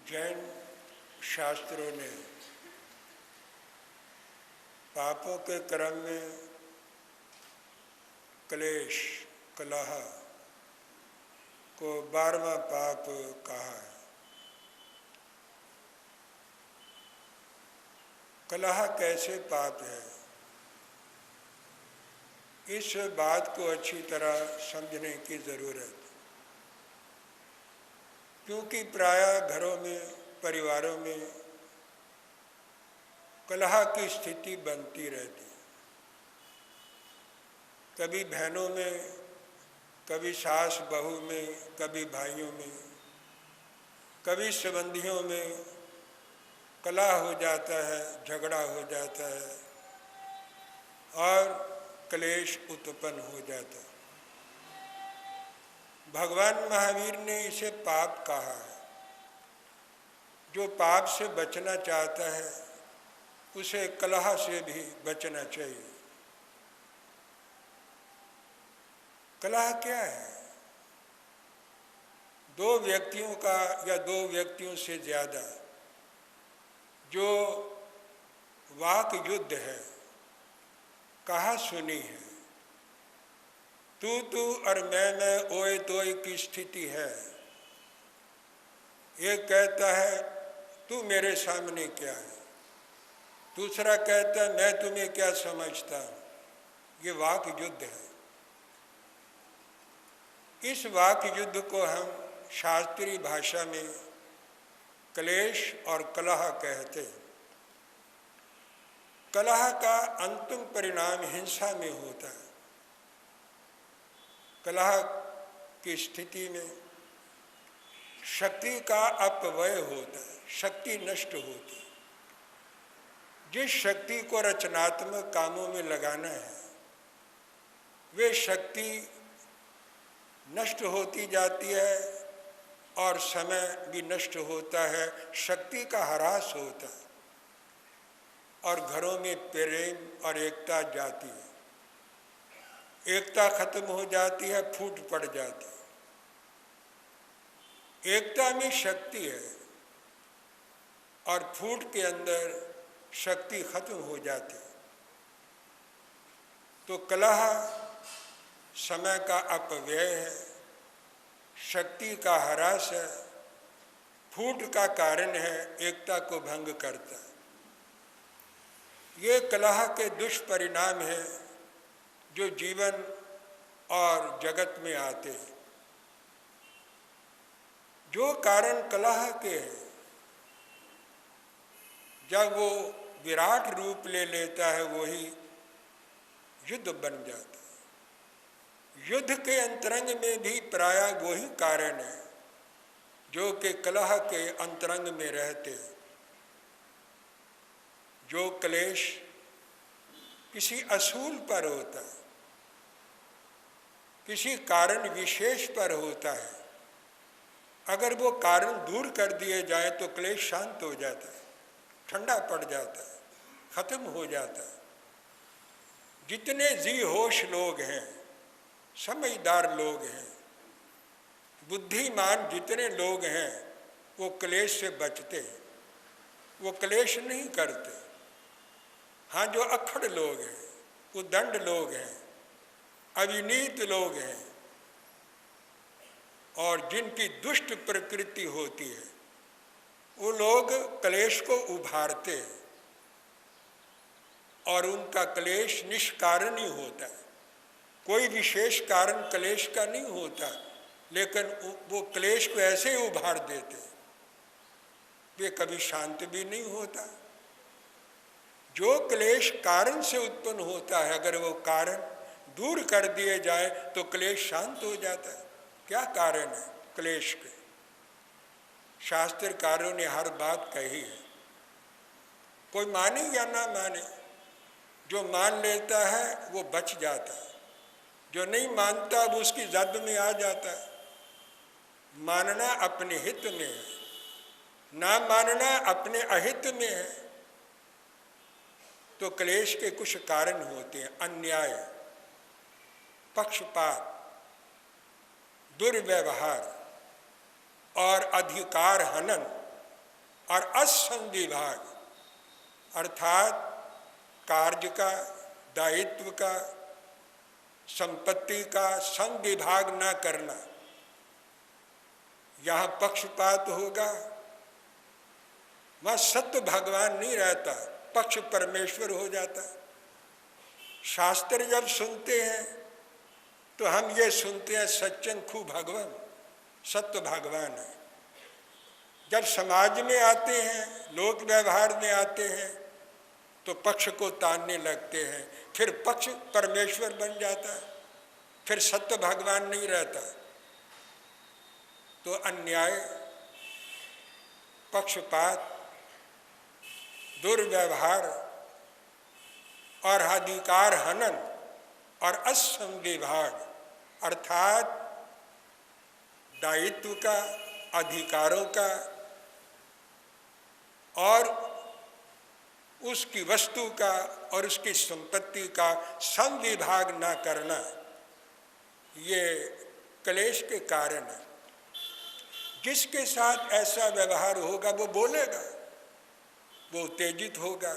जैन शास्त्रों ने पापों के क्रम में क्लेश कलह को 12वां पाप कहा है। कलह कैसे पाप है, इस बात को अच्छी तरह समझने की ज़रूरत है, क्योंकि प्रायः घरों में, परिवारों में कलह की स्थिति बनती रहती है। कभी बहनों में, कभी सास बहू में, कभी भाइयों में, कभी संबंधियों में कलह हो जाता है, झगड़ा हो जाता है और क्लेश उत्पन्न हो जाता है। भगवान महावीर ने इसे पाप कहा है। जो पाप से बचना चाहता है उसे कलह से भी बचना चाहिए। कलह क्या है? दो व्यक्तियों का या दो व्यक्तियों से ज़्यादा जो वाक युद्ध है, कहा सुनी है, तू और मैं ओए तोए की स्थिति है। एक कहता है तू मेरे सामने क्या है, दूसरा कहता है मैं तुम्हें क्या समझता हूँ। ये वाक युद्ध है। इस वाक युद्ध को हम शास्त्रीय भाषा में क्लेश और कलह कहते हैं। कलह का अंतिम परिणाम हिंसा में होता है। कलह की स्थिति में शक्ति का अपव्यय होता है, शक्ति नष्ट होती है। जिस शक्ति को रचनात्मक कामों में लगाना है वे शक्ति नष्ट होती जाती है और समय भी नष्ट होता है, शक्ति का ह्रास होता है और घरों में प्रेम और एकता जाती है। एकता खत्म हो जाती है, फूट पड़ जाती है। एकता में शक्ति है और फूट के अंदर शक्ति खत्म हो जाती है। तो कलह समय का अपव्यय है, शक्ति का ह्रास है, फूट का कारण है, एकता को भंग करता है। ये कलह के दुष्परिणाम हैं जो जीवन और जगत में आते हैं। जो कारण कलह के हैं, जब वो विराट रूप ले लेता है वही युद्ध बन जाता है। युद्ध के अंतरंग में भी प्रायः वही कारण है जो कि कलह के अंतरंग में रहते हैं। जो क्लेश किसी असूल पर होता है, किसी कारण विशेष पर होता है, अगर वो कारण दूर कर दिए जाए तो क्लेश शांत हो जाता है, ठंडा पड़ जाता है, खत्म हो जाता है। जितने जी होश लोग हैं, समझदार लोग हैं, बुद्धिमान जितने लोग हैं, वो क्लेश से बचते हैं, वो क्लेश नहीं करते। हाँ, जो अक्खड़ लोग हैं, उद्दंड लोग हैं, अविनीत लोग हैं और जिनकी दुष्ट प्रकृति होती है, वो लोग क्लेश को उभारते हैं और उनका क्लेश निष्कारण ही होता है। कोई विशेष कारण क्लेश का नहीं होता, लेकिन वो क्लेश को ऐसे ही उभार देते हैं, वे कभी शांत भी नहीं होता। जो क्लेश कारण से उत्पन्न होता है, अगर वो कारण दूर कर दिए जाए तो क्लेश शांत हो जाता है। क्या कारण है क्लेश के? शास्त्रकारों ने हर बात कही है, कोई माने या ना माने। जो मान लेता है वो बच जाता है, जो नहीं मानता वो उसकी जद में आ जाता है। मानना अपने हित में है, ना मानना अपने अहित में है। तो क्लेश के कुछ कारण होते हैं: अन्याय, पक्षपात, दुर्व्यवहार और अधिकार हनन। और असंविभाग अर्थात कार्य का, दायित्व का, संपत्ति का संविभाग न करना। यहाँ पक्षपात होगा, वहाँ सत्य भगवान नहीं रहता, पक्ष परमेश्वर हो जाता। शास्त्र जब सुनते हैं तो हम ये सुनते हैं सच्चन खू भगवान, सत्य भगवान है। जब समाज में आते हैं, लोक व्यवहार में आते हैं तो पक्ष को तानने लगते हैं, फिर पक्ष परमेश्वर बन जाता है, फिर सत्य भगवान नहीं रहता। तो अन्याय, पक्षपात, दुर्व्यवहार और अधिकार हनन और असंविभाग अर्थात दायित्व का, अधिकारों का और उसकी वस्तु का और उसकी संपत्ति का संविभाग न करना, ये क्लेश के कारण है। जिसके साथ ऐसा व्यवहार होगा वो बोलेगा, वो उत्तेजित होगा,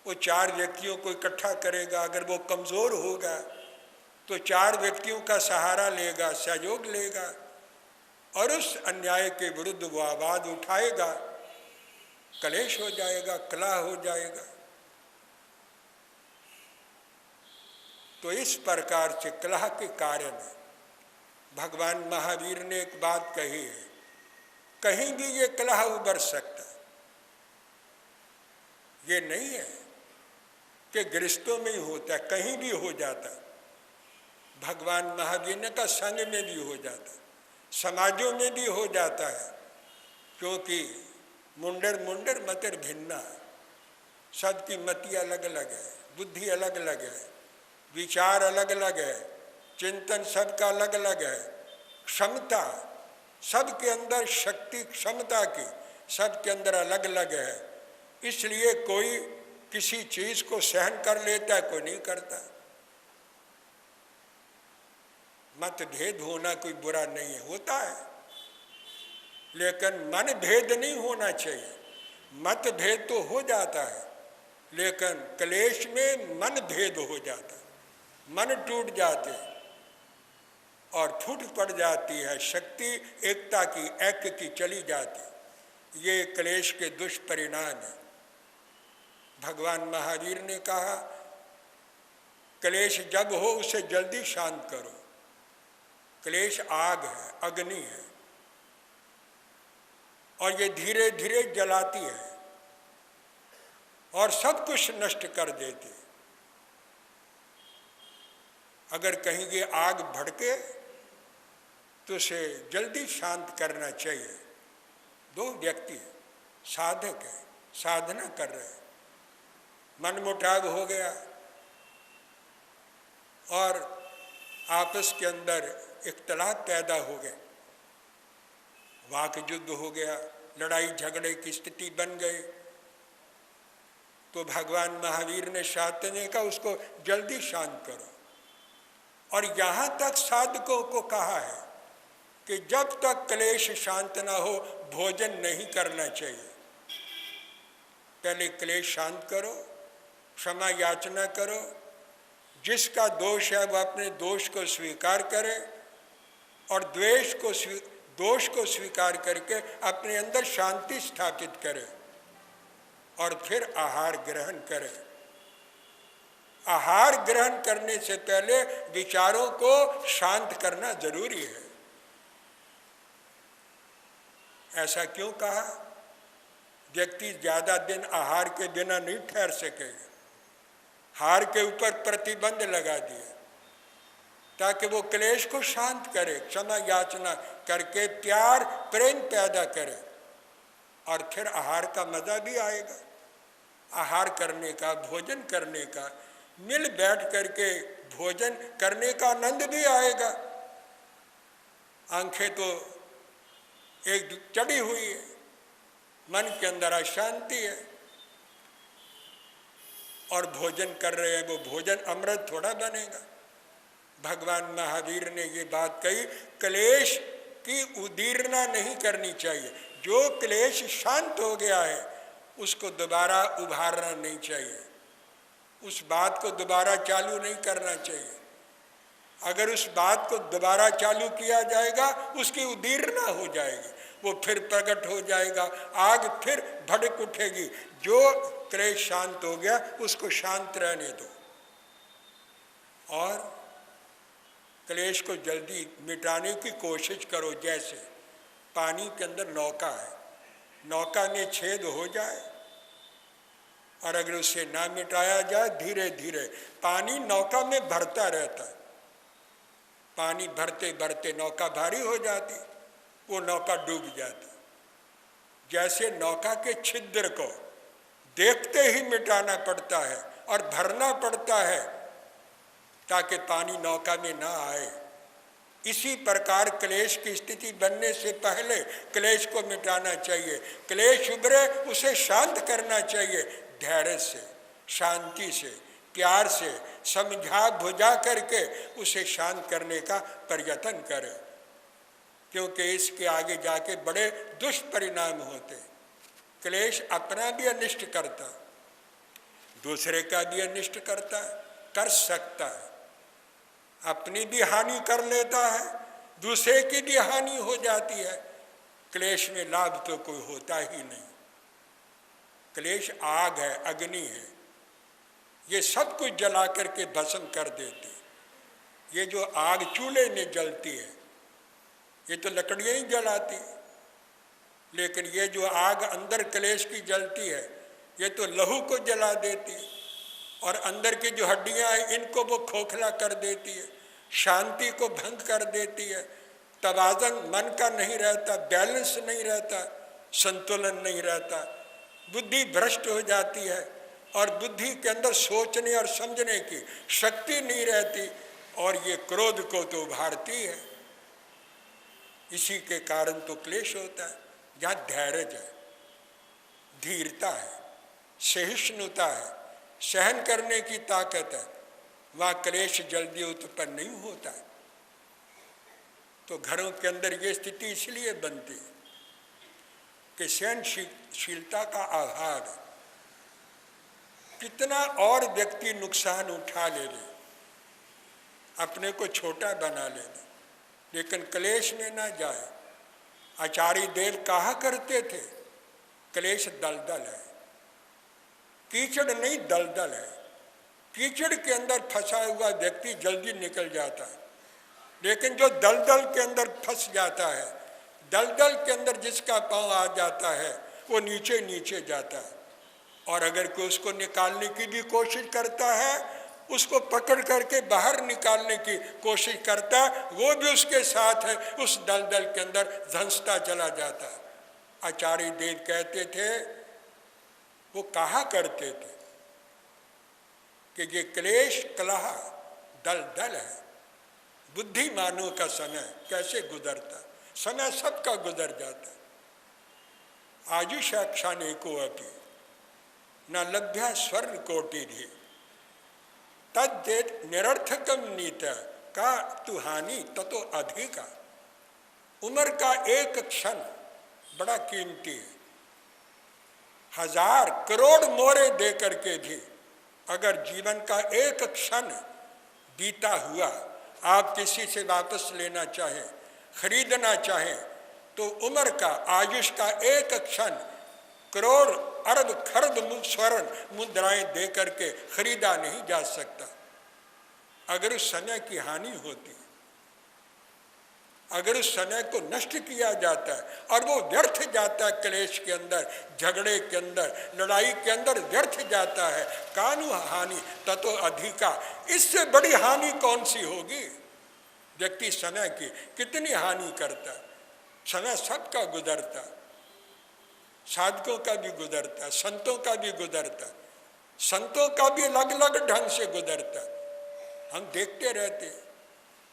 वो चार व्यक्तियों को इकट्ठा करेगा। अगर वो कमज़ोर होगा तो चार व्यक्तियों का सहारा लेगा, सहयोग लेगा और उस अन्याय के विरुद्ध वो आवाज़ उठाएगा। क्लेश हो जाएगा, कलह हो जाएगा। तो इस प्रकार से कलह के कारण भगवान महावीर ने एक बात कही है, कहीं भी ये कलह उबर सकता, ये नहीं है कि गृहस्थों में ही होता है, कहीं भी हो जाता। भगवान महावीर ने कहा संघ में भी हो जाता, समाजों में भी हो जाता है, क्योंकि मुंडर मुंडर मतिर भिन्ना, सबकी मति अलग अलग है, बुद्धि अलग अलग है, विचार अलग अलग है, चिंतन सबका अलग अलग है, क्षमता सबके अंदर, शक्ति क्षमता की सबके अंदर अलग अलग है। इसलिए कोई किसी चीज को सहन कर लेता है, कोई नहीं करता। मतभेद होना कोई बुरा नहीं है, होता है, लेकिन मन भेद नहीं होना चाहिए। मतभेद तो हो जाता है, लेकिन क्लेश में मन भेद हो जाता है, मन टूट जाते हैं और फूट पड़ जाती है, शक्ति एकता की, ऐक्य की चली जाती। ये क्लेश के दुष्परिणाम है। भगवान महावीर ने कहा क्लेश जब हो उसे जल्दी शांत करो। क्लेश आग है, अग्नि है और ये धीरे धीरे जलाती है और सब कुछ नष्ट कर देती है। अगर कहीं ये आग भड़के तो उसे जल्दी शांत करना चाहिए। दो व्यक्ति साधक है, साधना कर रहे हैं, मनमुटाव हो गया और आपस के अंदर इख्तलाफ पैदा हो गए, वाक युद्ध हो गया, लड़ाई झगड़े की स्थिति बन गई। तो भगवान महावीर ने शास्त्र ने कहा उसको जल्दी शांत करो। और यहाँ तक साधकों को कहा है कि जब तक क्लेश शांत ना हो भोजन नहीं करना चाहिए। पहले क्लेश शांत करो, क्षमा याचना करो, जिसका दोष है वह अपने दोष को स्वीकार करे और दोष को स्वीकार करके अपने अंदर शांति स्थापित करे और फिर आहार ग्रहण करे। आहार ग्रहण करने से पहले विचारों को शांत करना जरूरी है। ऐसा क्यों कहा? व्यक्ति ज्यादा दिन आहार के बिना नहीं ठहर सकेगा। हार के ऊपर प्रतिबंध लगा दिया ताकि वो क्लेश को शांत करे, क्षमा याचना करके प्यार प्रेम पैदा करे और फिर आहार का मजा भी आएगा। आहार करने का, भोजन करने का, मिल बैठ करके भोजन करने का आनंद भी आएगा। आंखें तो एक चढ़ी हुई है, मन के अंदर अशांति है और भोजन कर रहे हैं, वो भोजन अमृत थोड़ा बनेगा। भगवान महावीर ने ये बात कही, क्लेश की उदीरना नहीं करनी चाहिए। जो क्लेश शांत हो गया है उसको दोबारा उभारना नहीं चाहिए, उस बात को दोबारा चालू नहीं करना चाहिए। अगर उस बात को दोबारा चालू किया जाएगा उसकी उदीरना हो जाएगी, वो फिर प्रकट हो जाएगा, आग फिर भड़क उठेगी। जो क्लेश शांत हो गया उसको शांत रहने दो और क्लेश को जल्दी मिटाने की कोशिश करो। जैसे पानी के अंदर नौका है, नौका में छेद हो जाए और अगर उसे ना मिटाया जाए धीरे धीरे पानी नौका में भरता रहता है, पानी भरते भरते नौका भारी हो जाती, वो नौका डूब जाती। जैसे नौका के छिद्र को देखते ही मिटाना पड़ता है और भरना पड़ता है ताकि पानी नौका में ना आए, इसी प्रकार क्लेश की स्थिति बनने से पहले क्लेश को मिटाना चाहिए। क्लेश उभरे उसे शांत करना चाहिए, धैर्य से, शांति से, प्यार से समझा बुझा करके उसे शांत करने का प्रयत्न करें, क्योंकि इसके आगे जाके बड़े दुष्परिणाम होते। क्लेश अपना भी अनिष्ट करता, दूसरे का भी अनिष्ट करता है, कर सकता है, अपनी भी हानि कर लेता है, दूसरे की भी हानि हो जाती है। क्लेश में लाभ तो कोई होता ही नहीं। क्लेश आग है, अग्नि है, ये सब कुछ जला करके भस्म कर देते। ये जो आग चूल्हे में जलती है ये तो लकड़ियाँ ही जलाती, लेकिन ये जो आग अंदर क्लेश की जलती है ये तो लहू को जला देती और अंदर की जो हड्डियाँ हैं इनको वो खोखला कर देती है, शांति को भंग कर देती है, तवाज़न मन का नहीं रहता, बैलेंस नहीं रहता, संतुलन नहीं रहता, बुद्धि भ्रष्ट हो जाती है और बुद्धि के अंदर सोचने और समझने की शक्ति नहीं रहती और ये क्रोध को तो उभारती है। इसी के कारण तो क्लेश होता है। जहाँ धैर्य है, धीरता है, सहिष्णुता है, सहन करने की ताकत है, वहाँ क्लेश जल्दी उत्पन्न नहीं होता है। तो घरों के अंदर ये स्थिति इसलिए बनती है कि सहनशीलता का अभाव है। कितना और व्यक्ति नुकसान उठा ले, अपने को छोटा बना ले, लेकिन क्लेश में ना जाए। आचार्य देव कहा करते थे, क्लेश दलदल है, कीचड़ नहीं दलदल है। कीचड़ के अंदर फंसा हुआ व्यक्ति जल्दी निकल जाता है, लेकिन जो दलदल के अंदर फंस जाता है, दलदल के अंदर जिसका पांव आ जाता है वो नीचे नीचे जाता है। और अगर कोई उसको निकालने की भी कोशिश करता है, उसको पकड़ करके बाहर निकालने की कोशिश करता है, वो भी उसके साथ है, उस दलदल के अंदर धंसता चला जाता है। आचार्य देव कहते थे, वो कहा करते थे कि ये क्लेश कलह दलदल है। बुद्धिमानों का समय कैसे गुजरता, समय सबका गुजर जाता। आयुषा क्षणेको अपि न लभ्या स्वर्ण कोटि भी तद्देत निरर्थकम नीत का तु हानि ततो अधिका। उम्र का एक क्षण बड़ा कीमती है। 1000 करोड़ मोरे दे करके भी अगर जीवन का एक क्षण बीता हुआ आप किसी से वापस लेना चाहें, खरीदना चाहें, तो उम्र का, आयुष का एक क्षण करोड़ अरब खरब स्वर्ण मुद्राएं दे करके खरीदा नहीं जा सकता। अगर उस समय की हानि होती, अगर उस समय को नष्ट किया जाता है और वो व्यर्थ जाता है, क्लेश के अंदर, झगड़े के अंदर, लड़ाई के अंदर व्यर्थ जाता है, कानु हानि ततो अधिका। इससे बड़ी हानि कौन सी होगी? व्यक्ति समय की कितनी हानि करता है। समय सबका गुजरता, साधकों का भी गुजरता, संतों का भी गुजरता, संतों का भी अलग अलग ढंग से गुजरता। हम देखते रहते हैं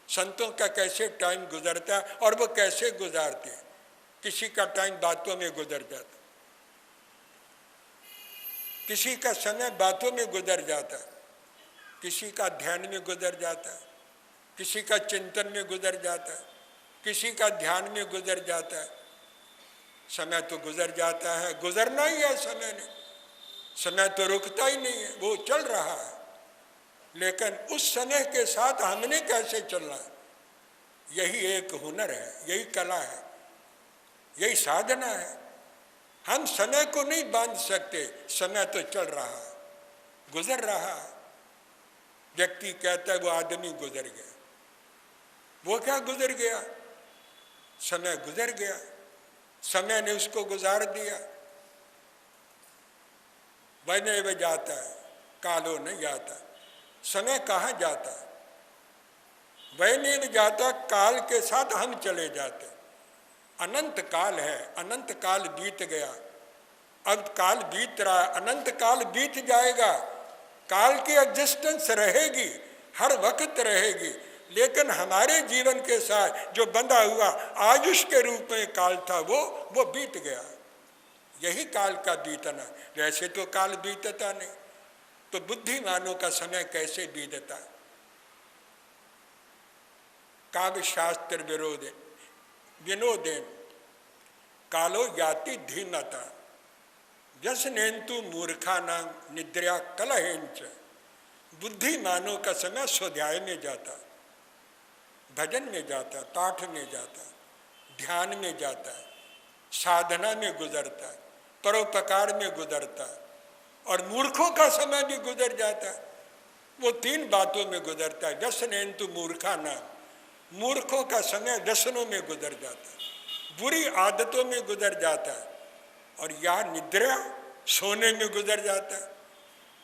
संतों का कैसे टाइम गुजरता है और वो कैसे गुजारते हैं। किसी का टाइम बातों में गुजर जाता, किसी का समय बातों में गुजर जाता, किसी का ध्यान में गुजर जाता, किसी का चिंतन में गुजर जाता, किसी का ध्यान में गुजर जाता है। समय तो गुजर जाता है, गुजरना ही है समय ने, समय तो रुकता ही नहीं है, वो चल रहा है। लेकिन उस समय के साथ हमने कैसे चलना है, यही एक हुनर है, यही कला है, यही साधना है। हम समय को नहीं बांध सकते, समय तो चल रहा है, गुजर रहा है। व्यक्ति कहता है वो आदमी गुजर गया, वो क्या गुजर गया, समय गुजर गया, समय ने उसको गुजार दिया। वैने वे जाता है, कालो नहीं जाता। समय कहाँ जाता, वैने वे जाता, काल के साथ हम चले जाते। अनंत काल है, अनंत काल बीत गया, अब काल बीत रहा है, अनंत काल बीत जाएगा। काल की एग्जिस्टेंस रहेगी, हर वक्त रहेगी, लेकिन हमारे जीवन के साथ जो बंधा हुआ आयुष के रूप में काल था वो बीत गया। यही काल का बीतना। वैसे तो काल बीतता नहीं, तो बुद्धिमानों का समय कैसे बीतता। काव्य शास्त्र विनोदेन कालो याति धीमता व्यसनेन्तु मूर्खानां निद्रा कलहेंच। बुद्धिमानों का समय स्वाध्याय में जाता, भजन में जाता, पाठ में जाता, ध्यान में जाता, साधना में गुजरता, परोपकार में गुजरता। और मूर्खों का समय भी गुजर जाता, वो तीन बातों में गुजरता है। व्यसनेन्तु मूर्खानां, मूर्खों का समय व्यसनों में गुजर जाता, बुरी आदतों में गुजर जाता, और या निद्रा सोने में गुजर जाता,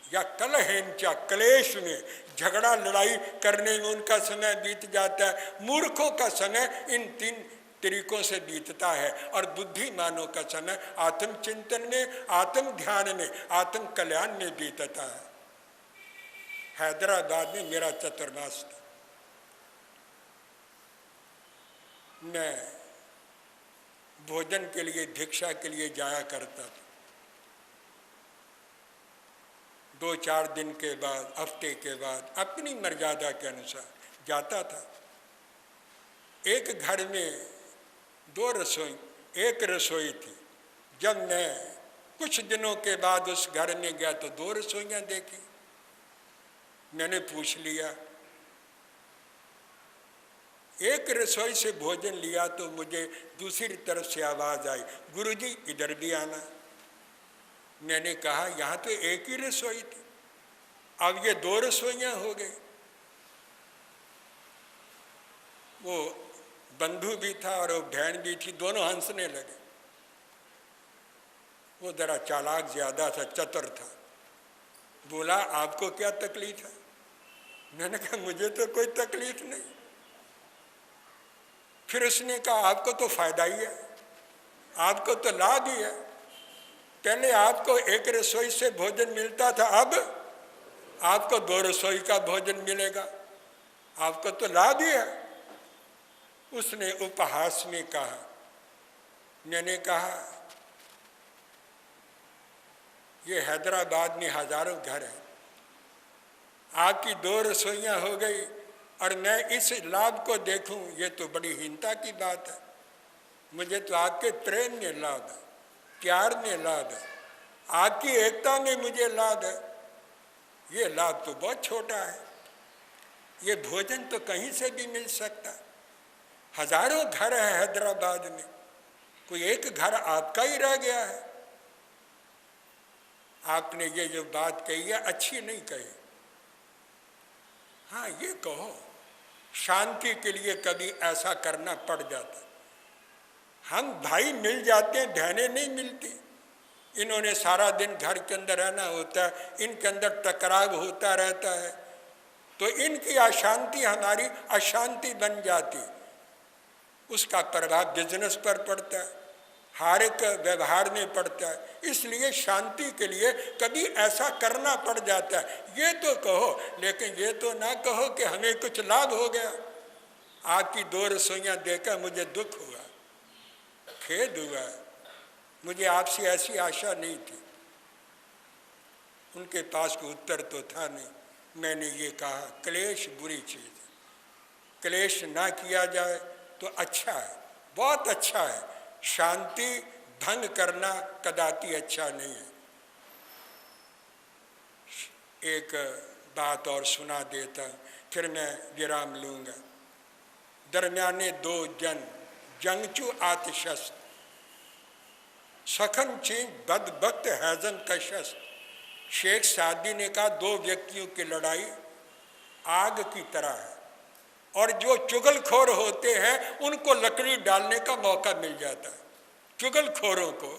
या कलहेंचा क्लेश में झगड़ा लड़ाई करने में उनका समय बीत जाता है। मूर्खों का समय इन तीन तरीकों से बीतता है, और बुद्धिमानों का समय आत्मचिंतन में, आत्म ध्यान में, आत्म कल्याण में बीतता है। हैदराबाद में मेरा चतुर्मास था, मैं भोजन के लिए, भिक्षा के लिए जाया करता था। 2-4 दिन के बाद, हफ्ते के बाद, अपनी मर्यादा के अनुसार जाता था। एक घर में 2 रसोई, एक रसोई थी। जब मैं कुछ दिनों के बाद उस घर में गया तो 2 रसोइयाँ देखी। मैंने पूछ लिया, एक रसोई से भोजन लिया तो मुझे दूसरी तरफ से आवाज़ आई, गुरुजी इधर भी आना। मैंने कहा यहाँ तो एक ही रसोई थी, अब ये 2 रसोइयाँ हो गई। वो बंधु भी था और वो बहन भी थी, दोनों हंसने लगे। वो जरा चालाक ज़्यादा था, चतुर था। बोला आपको क्या तकलीफ है? मैंने कहा मुझे तो कोई तकलीफ नहीं। फिर उसने कहा आपको तो फायदा ही है, आपको तो लाभ ही है। पहले आपको एक रसोई से भोजन मिलता था, अब आपको 2 रसोई का भोजन मिलेगा, आपको तो लाभ ही है। उसने उपहास में कहा। मैंने कहा ये हैदराबाद में हजारों घर हैं, आपकी 2 रसोइयाँ हो गई और मैं इस लाभ को देखूं, ये तो बड़ी हीनता की बात है। मुझे तो आपके प्रेम में लाभ है, प्यार में लाभ है, आपकी एकता में मुझे लाभ है। ये लाभ तो बहुत छोटा है, ये भोजन तो कहीं से भी मिल सकता। हजारों घर हैं हैदराबाद में, कोई एक घर आपका ही रह गया है। आपने ये जो बात कही है अच्छी नहीं कही। हाँ ये कहो, शांति के लिए कभी ऐसा करना पड़ जाता। हम भाई मिल जाते हैं, बहनें नहीं मिलती। इन्होंने सारा दिन घर के अंदर रहना होता है, इनके अंदर टकराव होता रहता है, तो इनकी अशांति हमारी अशांति बन जाती। उसका प्रभाव बिजनेस पर पड़ता है, हर एक व्यवहार में पड़ता है। इसलिए शांति के लिए कभी ऐसा करना पड़ जाता है। ये तो कहो, लेकिन ये तो ना कहो कि हमें कुछ लाभ हो गया। आपकी 2 रसोइयाँ देखकर मुझे दुख हुआ, खेद हुआ। मुझे आपसे ऐसी आशा नहीं थी। उनके पास कोई उत्तर तो था नहीं। मैंने ये कहा क्लेश बुरी चीज़ है, क्लेश ना किया जाए तो अच्छा है, बहुत अच्छा है। शांति भंग करना कदापि अच्छा नहीं है। एक बात और सुना देता, फिर मैं विराम लूँगा। दरमियाने दो जन जंगचू आतिशस्त सखन चीज बदबख्त हैजन कशस्त। शेख सादी ने कहा, दो व्यक्तियों की लड़ाई आग की तरह है, और जो चुगलखोर होते हैं उनको लकड़ी डालने का मौका मिल जाता है। चुगलखोरों को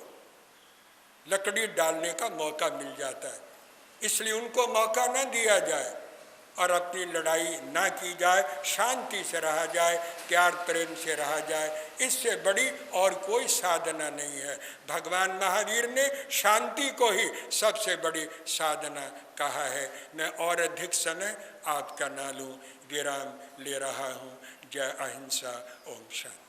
लकड़ी डालने का मौका मिल जाता है, इसलिए उनको मौका न दिया जाए और अपनी लड़ाई ना की जाए, शांति से रहा जाए, प्यार प्रेम से रहा जाए। इससे बड़ी और कोई साधना नहीं है। भगवान महावीर ने शांति को ही सबसे बड़ी साधना कहा है। मैं और अधिक समय आपका ना लूं, विराम ले रहा हूं। जय अहिंसा, ओम शांति।